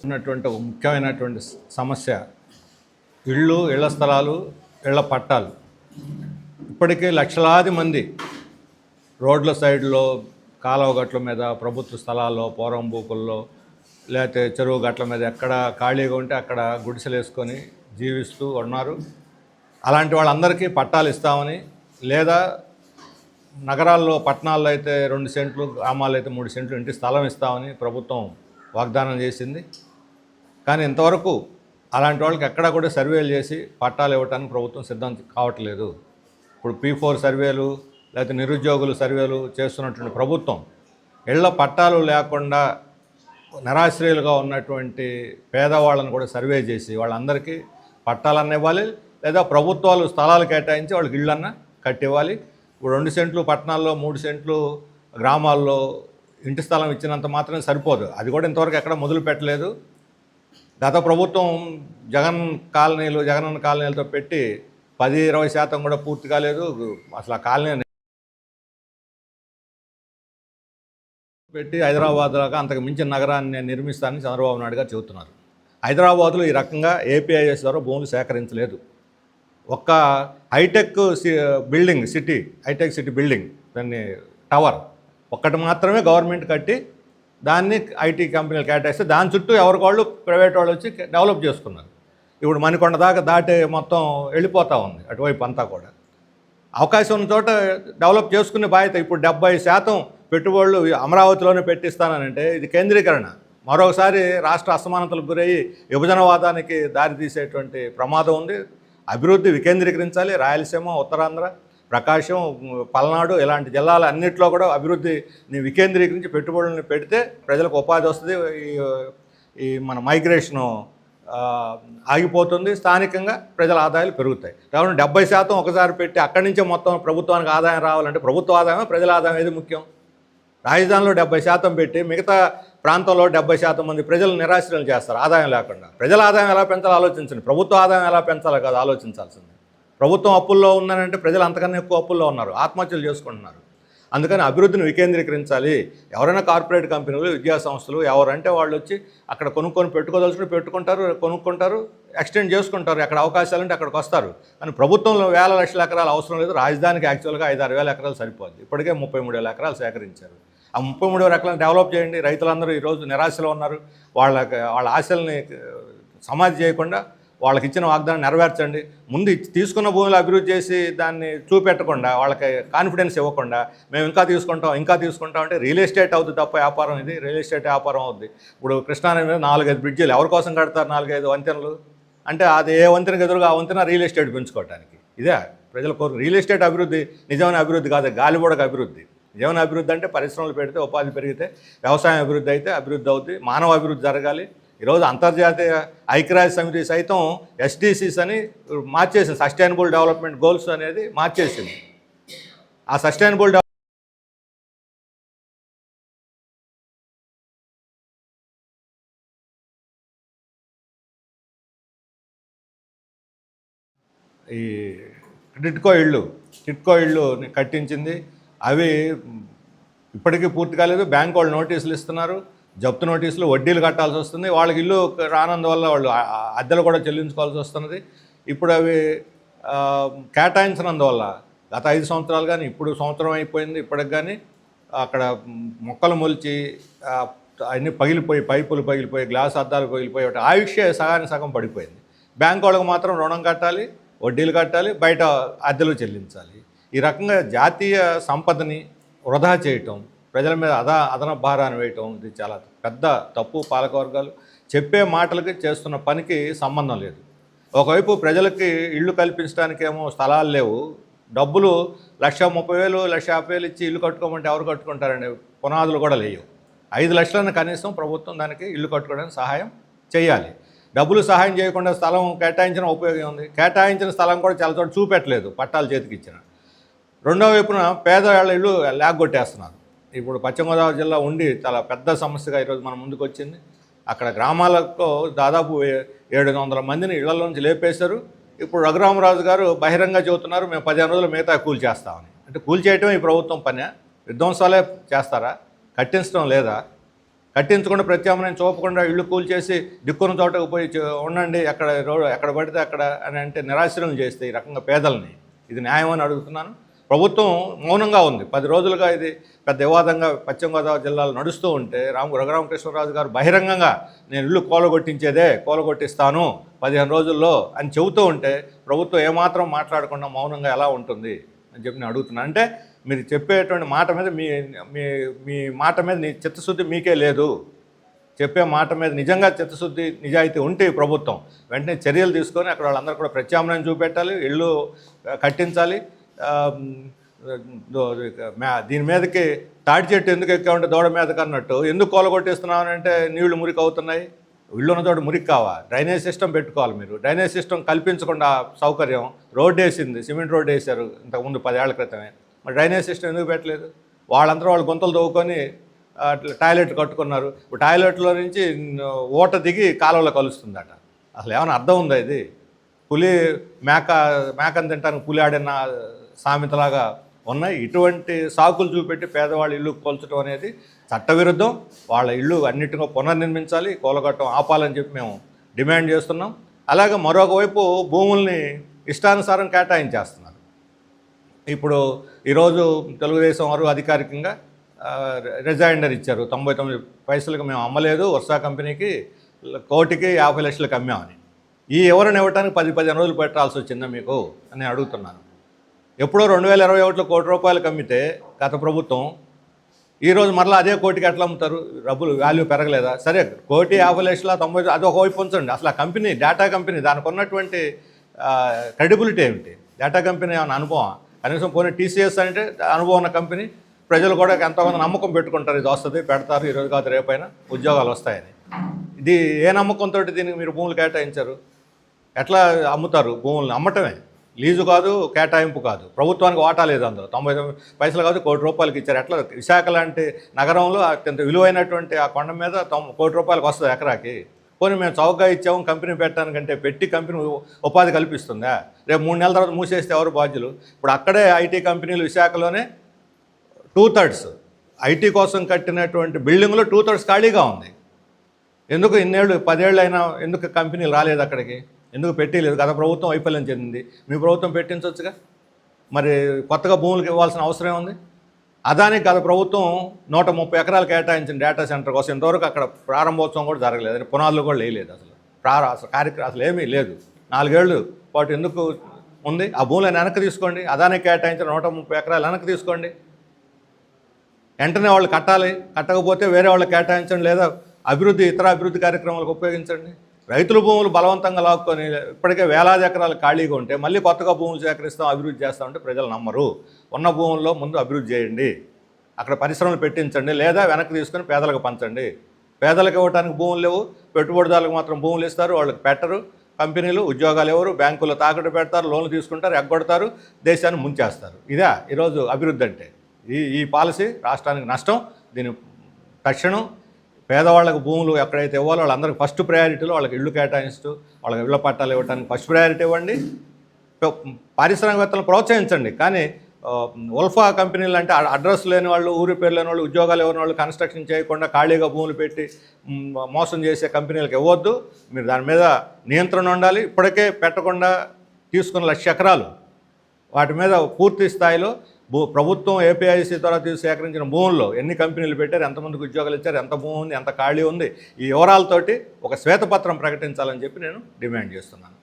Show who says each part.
Speaker 1: ఉన్నటువంటి ఒక ముఖ్యమైనటువంటి సమస్య ఇళ్ల స్థలాలు, ఇళ్ల పట్టాలు. ఇప్పటికే లక్షలాది మంది రోడ్ల సైడ్లో, కాలువ గట్ల మీద, ప్రభుత్వ స్థలాల్లో, పోరంబూకుల్లో, లేకపోతే చెరువు గట్ల మీద ఎక్కడ ఖాళీగా ఉంటే అక్కడ గుడిసెలు వేసుకొని జీవిస్తూ ఉన్నారు. అలాంటి వాళ్ళందరికీ పట్టాలు ఇస్తామని, లేదా నగరాల్లో, పట్టణాల్లో అయితే 2 సెంట్లు, గ్రామాల్లో అయితే 3 సెంట్లు ఇంటి స్థలం ఇస్తామని ప్రభుత్వం వాగ్దానం చేసింది. కానీ ఇంతవరకు అలాంటి వాళ్ళకి ఎక్కడా కూడా సర్వేలు చేసి పట్టాలు ఇవ్వడానికి ప్రభుత్వం సిద్ధం కావట్లేదు. ఇప్పుడు P4 సర్వేలు, లేకపోతే నిరుద్యోగుల సర్వేలు చేస్తున్నటువంటి ప్రభుత్వం ఇళ్ల పట్టాలు లేకుండా నిరాశ్రయులుగా ఉన్నటువంటి పేదవాళ్ళని కూడా సర్వే చేసి వాళ్ళందరికీ పట్టాలన్న ఇవ్వాలి, లేదా ప్రభుత్వాలు స్థలాలు కేటాయించి వాళ్ళకి ఇళ్ళన్నా కట్టివ్వాలి. ఇప్పుడు 2 సెంట్లు పట్టణాల్లో, 3 సెంట్లు గ్రామాల్లో ఇంటి స్థలం ఇచ్చినంత మాత్రమే సరిపోదు. అది కూడా ఇంతవరకు ఎక్కడ మొదలు పెట్టలేదు. గత ప్రభుత్వం జగనన్న కాలనీలతో పెట్టి 10-20% కూడా పూర్తి కాలేదు. అసలు ఆ కాలనీ పెట్టి హైదరాబాద్లాగా అంతకు మించిన నగరాన్ని నిర్మిస్తానని చంద్రబాబు నాయుడు గారు చెబుతున్నారు. హైదరాబాద్లో ఈ రకంగా ఏపీఐఎస్ ద్వారా భూములు సేకరించలేదు. ఒక్క హైటెక్ సిటీ బిల్డింగ్, దాన్ని టవర్ ఒక్కటి మాత్రమే గవర్నమెంట్ కట్టి దాన్ని ఐటీ కంపెనీలు కేటాయిస్తే దాని చుట్టూ ఎవరికోళ్ళు ప్రైవేట్ వాళ్ళు వచ్చి డెవలప్ చేసుకున్నారు. ఇప్పుడు మణికొండ దాకా దాటి మొత్తం వెళ్ళిపోతూ ఉంది అటువైపు అంతా కూడా. అవకాశం ఉన్న చోట డెవలప్ చేసుకునే బాధ్యత. ఇప్పుడు 70% పెట్టుబడులు అమరావతిలోనే పెట్టిస్తానంటే ఇది కేంద్రీకరణ. మరొకసారి రాష్ట్ర అసమానతలకు గురయ్యి విభజనవాదానికి దారితీసేటువంటి ప్రమాదం ఉంది. అభివృద్ధి వికేంద్రీకరించాలి. రాయలసీమ, ఉత్తరాంధ్ర, ప్రకాశం, పల్నాడు ఇలాంటి జిల్లాల అన్నింటిలో కూడా అభివృద్ధిని వికేంద్రీకరించి పెట్టుబడులను పెడితే ప్రజలకు ఉపాధి వస్తుంది. ఈ మన మైగ్రేషను ఆగిపోతుంది. స్థానికంగా ప్రజల ఆదాయాలు పెరుగుతాయి. కాబట్టి 70% ఒకసారి పెట్టి అక్కడి నుంచే మొత్తం ప్రభుత్వానికి ఆదాయం రావాలంటే ప్రభుత్వ ఆదాయమే ప్రజల ఆదాయం ఏది ముఖ్యం? రాజధానిలో 70% పెట్టి మిగతా ప్రాంతంలో 70% మంది ప్రజలు నిరాశ్రయం చేస్తారు ఆదాయం లేకుండా. ప్రజల ఆదాయం ఎలా పెంచాలో ఆలోచించండి. ప్రభుత్వ ఆదాయం ఎలా పెంచాలో కాదు ఆలోచించాల్సింది. ప్రభుత్వం అప్పుల్లో ఉందనంటే ప్రజలు అంతకన్నా ఎక్కువ అప్పుల్లో ఉన్నారు, ఆత్మహత్యలు చేసుకుంటున్నారు. అందుకని అభివృద్ధిని వికేంద్రీకరించాలి. ఎవరైనా కార్పొరేట్ కంపెనీలు, విద్యా సంస్థలు ఎవరంటే వాళ్ళు వచ్చి అక్కడ పెట్టుకోదలుచుకుని కొనుక్కుంటారు, ఎక్స్టెండ్ చేసుకుంటారు. ఎక్కడ అవకాశాలు అంటే అక్కడికి వస్తారు. కానీ ప్రభుత్వంలో వేల లక్షల ఎకరాలు అవసరం లేదు. రాజధానికి యాక్చువల్గా 5-6 వేల ఎకరాలు సరిపోద్ది. ఇప్పటికే 33,000 ఎకరాలు సేకరించారు. ఆ 33,000 ఎకరాలను డెవలప్ చేయండి. రైతులందరూ ఈరోజు నిరాశలో ఉన్నారు. వాళ్ళ ఆశల్ని సమాధి చేయకుండా వాళ్ళకి ఇచ్చిన వాగ్దానం నెరవేర్చండి. ముందు తీసుకున్న భూములు అభివృద్ధి చేసి దాన్ని చూపెట్టకుండా, వాళ్ళకి కాన్ఫిడెన్స్ ఇవ్వకుండా మేము ఇంకా తీసుకుంటాం అంటే రియల్ ఎస్టేట్ అవుతుంది తప్ప వ్యాపారం. ఇది రియల్ ఎస్టేట్ వ్యాపారం అవుద్ది. ఇప్పుడు కృష్ణానది మీద 4-5 బ్రిడ్జిలు ఎవరి కోసం కడతారు? 4-5 వంతెనలు అంటే అది ఏ వంతెనకు ఎదురుగా ఆ వంతెన రియల్ ఎస్టేట్ పెంచుకోవడానికి. ఇదే ప్రజల కోరిక. రియల్ ఎస్టేట్ అభివృద్ధి నిజమైన అభివృద్ధి కాదు, గాలిబోడక అభివృద్ధి. నిజమైన అభివృద్ధి అంటే పరిశ్రమలు పెడితే ఉపాధి పెరిగితే, వ్యవసాయం అభివృద్ధి అయితే అభివృద్ధి అవుతుంది. మానవ అభివృద్ధి జరగాలి. ఈరోజు అంతర్జాతీయ ఐక్యరాజ్య సమితి సైతం SDGs అని మార్చేసింది. సస్టైనబుల్ డెవలప్మెంట్ గోల్స్ అనేది మార్చేసింది. ఆ సస్టైనబుల్ ఈ టిట్కో ఇళ్ళు కట్టించింది. అవి ఇప్పటికీ పూర్తి కాలేదు. బ్యాంకు వాళ్ళు నోటీసులు ఇస్తున్నారు, జప్తు నోటీసులు, వడ్డీలు కట్టాల్సి వస్తుంది. వాళ్ళకి ఇల్లు రానందువల్ల వాళ్ళు అద్దెలు కూడా చెల్లించుకోవాల్సి వస్తున్నది. ఇప్పుడు అవి కేటాయించినందువల్ల గత 5 సంవత్సరాలు కానీ ఇప్పుడు సంవత్సరం అయిపోయింది ఇప్పటికి కానీ అక్కడ మొక్కలు మొలిచి అన్నీ పగిలిపోయి, పైపులు పగిలిపోయి, గ్లాస్ అద్దాలు పగిలిపోయి, ఆయుష్య సగానికి సగం పడిపోయింది. బ్యాంకు వాళ్ళకి మాత్రం రుణం కట్టాలి, వడ్డీలు కట్టాలి, బయట అద్దెలు చెల్లించాలి. ఈ రకంగా జాతీయ సంపదని వృధా చేయటం, ప్రజల మీద అదనపు భారాన్ని వేయటం ఇది చాలా పెద్ద తప్పు. పాలకవర్గాలు చెప్పే మాటలకి చేస్తున్న పనికి సంబంధం లేదు. ఒకవైపు ప్రజలకి ఇళ్ళు కల్పించడానికేమో స్థలాలు లేవు, డబ్బులు 1,30,000, 1,50,000 ఇచ్చి ఇల్లు కట్టుకోమంటే ఎవరు కట్టుకుంటారండి? పునాదులు కూడా లేవు. 5 లక్షలను కనీసం ప్రభుత్వం దానికి ఇల్లు కట్టుకోవడానికి సహాయం చేయాలి. డబ్బులు సహాయం చేయకుండా స్థలం కేటాయించిన ఉపయోగం ఉంది. కేటాయించిన స్థలం కూడా చాలా చోట చూపెట్టలేదు, పట్టాలు చేతికి ఇచ్చిన. రెండో వైపున పేదవాళ్ళ ఇళ్ళు లాగొట్టేస్తున్నారు. ఇప్పుడు పశ్చిమ గోదావరి జిల్లా ఉండి చాలా పెద్ద సమస్యగా ఈరోజు మన ముందుకు వచ్చింది. అక్కడ గ్రామాలకు దాదాపు 700 మందిని ఇళ్లలో నుంచి లేపేశారు. ఇప్పుడు రఘురామరాజు గారు బహిరంగ చెబుతున్నారు మేము 15 రోజులు మిగతా కూల్చేస్తామని. అంటే కూల్చేయటం ఈ ప్రభుత్వం పనే? విధ్వంసాలే చేస్తారా? కట్టించడం లేదా? కట్టించకుండా ప్రత్యామ్నాయం చూపకుండా ఇళ్ళు కూల్చేసి దిక్కున్న చోటకు పోయి ఉండండి ఎక్కడ పడితే అక్కడ అని అంటే నిరాశ్రయం చేస్తే ఈ రకంగా పేదల్ని, ఇది న్యాయం అని అడుగుతున్నాను. ప్రభుత్వం మౌనంగా ఉంది. 10 రోజులుగా ఇది పెద్ద వివాదంగా పశ్చిమ గోదావరి జిల్లాలో నడుస్తూ ఉంటే రఘురామకృష్ణరాజు గారు బహిరంగంగా నేను ఇల్లు కూలగొట్టిస్తాను 15 రోజుల్లో అని చెబుతూ ఉంటే ప్రభుత్వం ఏమాత్రం మాట్లాడకుండా మౌనంగా ఎలా ఉంటుంది అని చెప్పి నేను అడుగుతున్నాను. అంటే మీరు చెప్పేటువంటి మాట మీద మీ మాట మీద చిత్తశుద్ధి మీకే లేదు. చెప్పే మాట మీద నిజంగా చిత్తశుద్ధి నిజాయితీ ఉంటే ఈ ప్రభుత్వం వెంటనే చర్యలు తీసుకొని అక్కడ వాళ్ళందరూ కూడా ప్రత్యామ్నాయం చూపెట్టాలి, ఇళ్ళు కట్టించాలి. దీని మీదకి తాటి చెట్టు ఎందుకు ఎక్కామంటే దూడ మీదకి అన్నట్టు ఎందుకు కూలగొట్టేస్తున్నామని అంటే నీళ్లు మురికి అవుతున్నాయి. ఇళ్ళు ఉన్న చోట మురికి కావా? డ్రైనేజ్ సిస్టమ్ పెట్టుకోవాలి. మీరు డ్రైనేజ్ సిస్టమ్ కల్పించకుండా సౌకర్యం రోడ్డు వేసింది, సిమెంట్ రోడ్డు వేశారు ఇంతకుముందు 10 ఏళ్ల క్రితమే. మరి డ్రైనేజ్ సిస్టమ్ ఎందుకు పెట్టలేదు? వాళ్ళు గుంతలు తవ్వుకొని టాయిలెట్ కట్టుకున్నారు. టాయిలెట్లో నుంచి ఊట దిగి కాలువలో కలుస్తుందట. అసలు ఏమైనా అర్థం ఉందా ఇది? పులి మేకను తింటానికి పులి ఆడిన సామెతలాగా ఉన్నాయి. ఇటువంటి సాకులు చూపెట్టి పేదవాళ్ళ ఇల్లు కూల్చడం అనేది చట్టవిరుద్ధం. వాళ్ళ ఇల్లు అన్నిటిగా పునర్నిర్మించాలి, కూలగొట్టడం ఆపాలని చెప్పి మేము డిమాండ్ చేస్తున్నాం. అలాగే మరొక వైపు భూముల్ని ఇష్టానుసారం కేటాయించేస్తున్నారు. ఇప్పుడు ఈరోజు తెలుగుదేశం వారు అధికారికంగా రిజైండర్ ఇచ్చారు. 99 పైసలకు మేము అమ్మలేదు, వర్షా కంపెనీకి 1,50,00,000కి అమ్మామని. ఈ వివరణ ఇవ్వడానికి 10-15 రోజులు పెట్టాల్సి వచ్చిందా మీకు అని నేను అడుగుతున్నాను. ఎప్పుడో 2021లో ₹1,00,00,000 అమ్మితే గత ప్రభుత్వం, ఈరోజు మరలా అదే 1,00,00,000కి ఎట్లా అమ్ముతారు? డబ్బులు వాల్యూ పెరగలేదా? సరే 1,50,00,000 90 అది ఒకవైపు ఉంచండి. అసలు ఆ కంపెనీ డేటా కంపెనీ దానికి ఉన్నటువంటి క్రెడిబిలిటీ ఏమిటి? డేటా కంపెనీ ఏమైనా అనుభవం? కనీసం పోనీ టీసీఎస్ అంటే అనుభవం ఉన్న కంపెనీ, ప్రజలు కూడా ఎంతోమంది నమ్మకం పెట్టుకుంటారు, ఇది వస్తుంది పెడతారు, ఈరోజు కాదు రేపైనా ఉద్యోగాలు వస్తాయని. ఇది ఏ నమ్మకంతో దీనికి మీరు భూములు కేటాయించారు? ఎట్లా అమ్ముతారు భూములను? అమ్మటమే, లీజు కాదు, కేటాయింపు కాదు. ప్రభుత్వానికి వాటా లేదు అందులో. 99 పైసలు కాదు, ₹1,00,00,000 ఇచ్చారు. ఎట్లా విశాఖ లాంటి నగరంలో అత్యంత విలువైనటువంటి ఆ కొండ మీద ₹1,00,00,000 వస్తుంది ఎకరాకి. పోనీ మేము చౌకగా ఇచ్చాము కంపెనీ పెట్టడానికంటే, పెట్టి కంపెనీ ఉపాధి కల్పిస్తుందా? రేపు 3 నెలల తర్వాత మూసేస్తే ఎవరు బాధ్యులు? ఇప్పుడు అక్కడే ఐటీ కంపెనీలు విశాఖలోనే 2/3 ఐటీ కోసం కట్టినటువంటి బిల్డింగ్లో 2/3 ఖాళీగా ఉంది. ఎందుకు ఇన్నేళ్ళు 10 ఏళ్ళు అయినా ఎందుకు కంపెనీలు రాలేదు అక్కడికి? ఎందుకు పెట్టలేదు? గత ప్రభుత్వం వైఫల్యం చెందింది, మీ ప్రభుత్వం పెట్టించవచ్చుగా. మరి కొత్తగా భూములకు ఇవ్వాల్సిన అవసరం ఉంది? అదానికి గత ప్రభుత్వం 130 ఎకరాలు కేటాయించిన డేటా సెంటర్ కోసం ఇంతవరకు అక్కడ ప్రారంభోత్సవం కూడా జరగలేదు, అది పునాదులు కూడా వేయలేదు. అసలు కార్యక్రమం అసలు ఏమీ లేదు. 4 ఏళ్ళు పాటు ఎందుకు ఉంది? ఆ భూములను వెనక్కి తీసుకోండి. అదానికి కేటాయించిన 130 ఎకరాలు వెనక్కి తీసుకోండి. వెంటనే వాళ్ళు కట్టాలి. కట్టకపోతే వేరే వాళ్ళు కేటాయించండి, లేదా ఇతర అభివృద్ధి కార్యక్రమాలకు ఉపయోగించండి. రైతుల భూములు బలవంతంగా లాక్కొని ఇప్పటికే వేలాది ఎకరాలు ఖాళీగా ఉంటే మళ్ళీ కొత్తగా భూములు సేకరిస్తాం, అభివృద్ధి చేస్తామంటే ప్రజలు నమ్మరు. ఉన్న భూముల్లో ముందు అభివృద్ధి చేయండి, అక్కడ పరిశ్రమలు పెట్టించండి, లేదా వెనక్కి తీసుకొని పేదలకు పంచండి. పేదలకు ఇవ్వడానికి భూములు లేవు, పెట్టుబడిదారులకు మాత్రం భూములు ఇస్తారు, వాళ్ళకి పెట్టరు. కంపెనీలు ఉద్యోగాలు ఎవరు, బ్యాంకుల్లో తాకట్టు పెడతారు, లోన్లు తీసుకుంటారు, ఎగ్గొడతారు, దేశాన్ని ముంచేస్తారు. ఇదే ఈరోజు అభివృద్ధి అంటే. ఈ పాలసీ రాష్ట్రానికి నష్టం. దీని తక్షణం పేదవాళ్ళకు భూములు ఎక్కడైతే ఇవ్వాలో వాళ్ళందరికీ ఫస్ట్ ప్రయారిటీలో వాళ్ళకి ఇళ్ళు కేటాయిస్తూ వాళ్ళకి ఇళ్ల పట్టాలు ఇవ్వడానికి ఫస్ట్ ప్రయారిటీ ఇవ్వండి. పారిశ్రామికవేత్తలను ప్రోత్సహించండి. కానీ ఉల్ఫా కంపెనీలు అంటే అడ్రస్ లేని వాళ్ళు, ఊరి పేరు లేని వాళ్ళు, ఉద్యోగాలు ఇవ్వని వాళ్ళు, కన్స్ట్రక్షన్ చేయకుండా ఖాళీగా భూములు పెట్టి మోసం చేసే కంపెనీలకు ఇవ్వద్దు. మీరు దాని మీద నియంత్రణ ఉండాలి. ఇప్పటికే పెట్టకుండా తీసుకున్న 1,00,000 ఎకరాలు వాటి మీద పూర్తి స్థాయిలో ప్రభుత్వం ఏపీఐసి ద్వారా సేకరించిన భూముల్లో ఎన్ని కంపెనీలు పెట్టారు, ఎంతమందికి ఉద్యోగాలు ఇచ్చారు, ఎంత భూమి ఉంది, ఎంత ఖాళీ ఉంది, ఈ వివరాలతోటి ఒక శ్వేతపత్రం ప్రకటించాలని చెప్పి నేను డిమాండ్ చేస్తున్నాను.